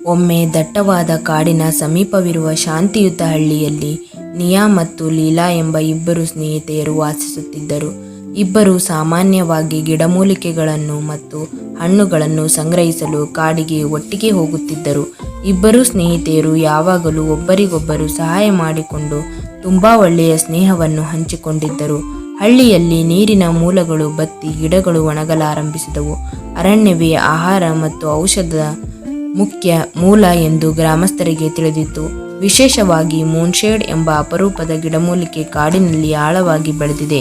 ಒಮ್ಮೆ ದಟ್ಟವಾದ ಕಾಡಿನ ಸಮೀಪವಿರುವ ಶಾಂತಿಯುತ ಹಳ್ಳಿಯಲ್ಲಿ ನಿಯಾ ಮತ್ತು ಲೀಲಾ ಎಂಬ ಇಬ್ಬರು ಸ್ನೇಹಿತೆಯರು ವಾಸಿಸುತ್ತಿದ್ದರು. ಇಬ್ಬರು ಸಾಮಾನ್ಯವಾಗಿ ಗಿಡಮೂಲಿಕೆಗಳನ್ನು ಮತ್ತು ಹಣ್ಣುಗಳನ್ನು ಸಂಗ್ರಹಿಸಲು ಕಾಡಿಗೆ ಒಟ್ಟಿಗೆ ಹೋಗುತ್ತಿದ್ದರು. ಇಬ್ಬರು ಸ್ನೇಹಿತೆಯರು ಯಾವಾಗಲೂ ಒಬ್ಬರಿಗೊಬ್ಬರು ಸಹಾಯ ಮಾಡಿಕೊಂಡು ತುಂಬಾ ಒಳ್ಳೆಯ ಸ್ನೇಹವನ್ನು ಹಂಚಿಕೊಂಡಿದ್ದರು. ಹಳ್ಳಿಯಲ್ಲಿ ನೀರಿನ ಮೂಲಗಳು ಬತ್ತಿ, ಗಿಡಗಳು ಒಣಗಲಾರಂಭಿಸಿದವು. ಅರಣ್ಯವೇ ಆಹಾರ ಮತ್ತು ಔಷಧದ ಮುಖ್ಯ ಮೂಲ ಎಂದು ಗ್ರಾಮಸ್ಥರಿಗೆ ತಿಳಿದಿತ್ತು. ವಿಶೇಷವಾಗಿ ಮೂನ್ಶೇಡ್ ಎಂಬ ಅಪರೂಪದ ಗಿಡಮೂಲಿಕೆ ಕಾಡಿನಲ್ಲಿ ಆಳವಾಗಿ ಬೆಳೆದಿದೆ.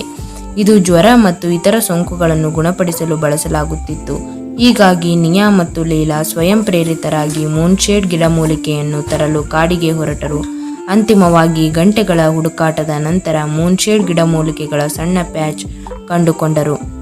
ಇದು ಜ್ವರ ಮತ್ತು ಇತರ ಸೋಂಕುಗಳನ್ನು ಗುಣಪಡಿಸಲು ಬಳಸಲಾಗುತ್ತಿತ್ತು. ಹೀಗಾಗಿ ನಿಯಾ ಮತ್ತು ಲೀಲಾ ಸ್ವಯಂ ಪ್ರೇರಿತರಾಗಿ ಮೂನ್ಶೇಡ್ ಗಿಡಮೂಲಿಕೆಯನ್ನು ತರಲು ಕಾಡಿಗೆ ಹೊರಟರು. ಅಂತಿಮವಾಗಿ ಗಂಟೆಗಳ ಹುಡುಕಾಟದ ನಂತರ ಮೂನ್ಶೇಡ್ ಗಿಡಮೂಲಿಕೆಗಳ ಸಣ್ಣ ಪ್ಯಾಚ್ ಕಂಡುಕೊಂಡರು.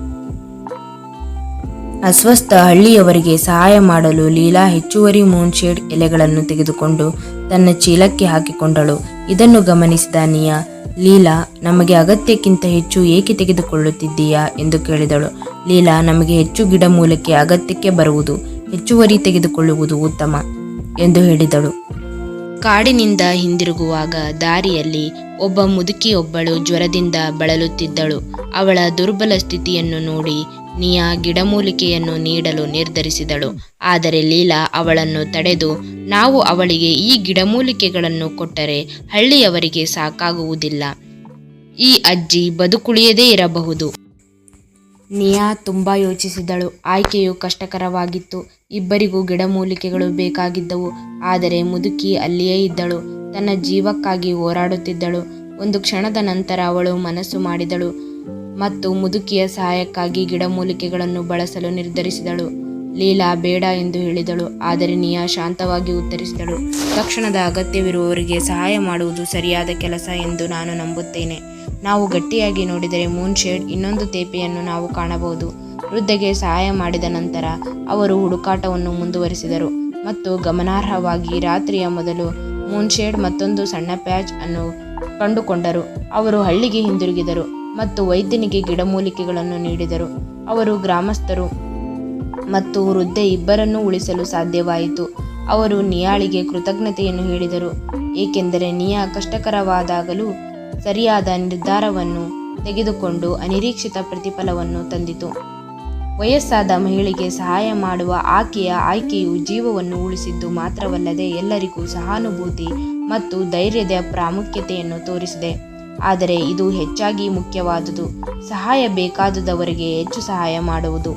ಅಸ್ವಸ್ಥ ಹಳ್ಳಿಯವರಿಗೆ ಸಹಾಯ ಮಾಡಲು ಲೀಲಾ ಹೆಚ್ಚುವರಿ ಮೂನ್ಶೇಡ್ ಎಲೆಗಳನ್ನು ತೆಗೆದುಕೊಂಡು ತನ್ನ ಚೀಲಕ್ಕೆ ಹಾಕಿಕೊಂಡಳು. ಇದನ್ನು ಗಮನಿಸಿದ ನಿಯಾ, ಲೀಲಾ, ನಮಗೆ ಅಗತ್ಯಕ್ಕಿಂತ ಹೆಚ್ಚು ಏಕೆ ತೆಗೆದುಕೊಳ್ಳುತ್ತಿದ್ದೀಯಾ ಎಂದು ಕೇಳಿದಳು. ಲೀಲಾ, ನಮಗೆ ಹೆಚ್ಚು ಗಿಡಮೂಲಿಕೆ ಅಗತ್ಯಕ್ಕೆ ಬರುವುದು, ಹೆಚ್ಚುವರಿ ತೆಗೆದುಕೊಳ್ಳುವುದು ಉತ್ತಮ ಎಂದು ಹೇಳಿದಳು. ಕಾಡಿನಿಂದ ಹಿಂದಿರುಗುವಾಗ ದಾರಿಯಲ್ಲಿ ಒಬ್ಬ ಮುದುಕಿಯೊಬ್ಬಳು ಜ್ವರದಿಂದ ಬಳಲುತ್ತಿದ್ದಳು. ಅವಳ ದುರ್ಬಲ ಸ್ಥಿತಿಯನ್ನು ನೋಡಿ ನಿಯಾ ಗಿಡಮೂಲಿಕೆಯನ್ನು ನೀಡಲು ನಿರ್ಧರಿಸಿದಳು. ಆದರೆ ಲೀಲಾ ಅವಳನ್ನು ತಡೆದು, ನಾವು ಅವಳಿಗೆ ಈ ಗಿಡಮೂಲಿಕೆಗಳನ್ನು ಕೊಟ್ಟರೆ ಹಳ್ಳಿಯವರಿಗೆ ಸಾಕಾಗುವುದಿಲ್ಲ. ಈ ಅಜ್ಜಿ ಬದುಕುಳಿಯದೇ ಇರಬಹುದು. ನಿಯಾ ತುಂಬಾ ಯೋಚಿಸಿದಳು. ಆಯ್ಕೆಯು ಕಷ್ಟಕರವಾಗಿತ್ತು. ಇಬ್ಬರಿಗೂ ಗಿಡಮೂಲಿಕೆಗಳು ಬೇಕಾಗಿದ್ದವು. ಆದರೆ ಮುದುಕಿ ಅಲ್ಲಿಯೇ ಇದ್ದಳು, ತನ್ನ ಜೀವಕ್ಕಾಗಿ ಹೋರಾಡುತ್ತಿದ್ದಳು. ಒಂದು ಕ್ಷಣದ ನಂತರ ಅವಳು ಮನಸ್ಸು ಮಾಡಿದಳು ಮತ್ತು ಮುದುಕಿಯ ಸಹಾಯಕ್ಕಾಗಿ ಗಿಡಮೂಲಿಕೆಗಳನ್ನು ಬಳಸಲು ನಿರ್ಧರಿಸಿದಳು. ಲೀಲಾ ಬೇಡ ಎಂದು ಹೇಳಿದಳು, ಆದರೆ ನಿಯಾ ಶಾಂತವಾಗಿ ಉತ್ತರಿಸಿದಳು, ತಕ್ಷಣದ ಅಗತ್ಯವಿರುವವರಿಗೆ ಸಹಾಯ ಮಾಡುವುದು ಸರಿಯಾದ ಕೆಲಸ ಎಂದು ನಾನು ನಂಬುತ್ತೇನೆ. ನಾವು ಗಟ್ಟಿಯಾಗಿ ನೋಡಿದರೆ ಮೂನ್ಶೇಡ್ ಇನ್ನೊಂದು ತೇಪೆಯನ್ನು ನಾವು ಕಾಣಬಹುದು. ವೃದ್ಧೆಗೆ ಸಹಾಯ ಮಾಡಿದ ನಂತರ ಅವರು ಹುಡುಕಾಟವನ್ನು ಮುಂದುವರಿಸಿದರು ಮತ್ತು ಗಮನಾರ್ಹವಾಗಿ ರಾತ್ರಿಯ ಮೊದಲು ಮೂನ್ಶೇಡ್ ಮತ್ತೊಂದು ಸಣ್ಣ ಪ್ಯಾಚ್ ಅನ್ನು ಕಂಡುಕೊಂಡರು. ಅವರು ಹಳ್ಳಿಗೆ ಹಿಂದಿರುಗಿದರು ಮತ್ತು ವೈದ್ಯನಿಗೆ ಗಿಡಮೂಲಿಕೆಗಳನ್ನು ನೀಡಿದರು. ಅವರು ಗ್ರಾಮಸ್ಥರು ಮತ್ತು ವೃದ್ಧೆ ಇಬ್ಬರನ್ನೂ ಉಳಿಸಲು ಸಾಧ್ಯವಾಯಿತು. ಅವರು ನಿಯಾಳಿಗೆ ಕೃತಜ್ಞತೆಯನ್ನು ಹೇಳಿದರು, ಏಕೆಂದರೆ ನಿಯಾ ಕಷ್ಟಕರವಾದಾಗಲೂ ಸರಿಯಾದ ನಿರ್ಧಾರವನ್ನು ತೆಗೆದುಕೊಂಡು ಅನಿರೀಕ್ಷಿತ ಪ್ರತಿಫಲವನ್ನು ತಂದಿತು. ವಯಸ್ಸಾದ ಮಹಿಳೆಗೆ ಸಹಾಯ ಮಾಡುವ ಆಕೆಯ ಆಯ್ಕೆಯು ಜೀವವನ್ನು ಉಳಿಸಿದ್ದು ಮಾತ್ರವಲ್ಲದೆ ಎಲ್ಲರಿಗೂ ಸಹಾನುಭೂತಿ ಮತ್ತು ಧೈರ್ಯದ ಪ್ರಾಮುಖ್ಯತೆಯನ್ನು ತೋರಿಸಿದೆ. ಆದರೆ ಇದು ಹೆಚ್ಚಾಗಿ ಮುಖ್ಯವಾದುದು, ಸಹಾಯ ಬೇಕಾದುದವರಿಗೆ ಹೆಚ್ಚು ಸಹಾಯ ಮಾಡುವುದು.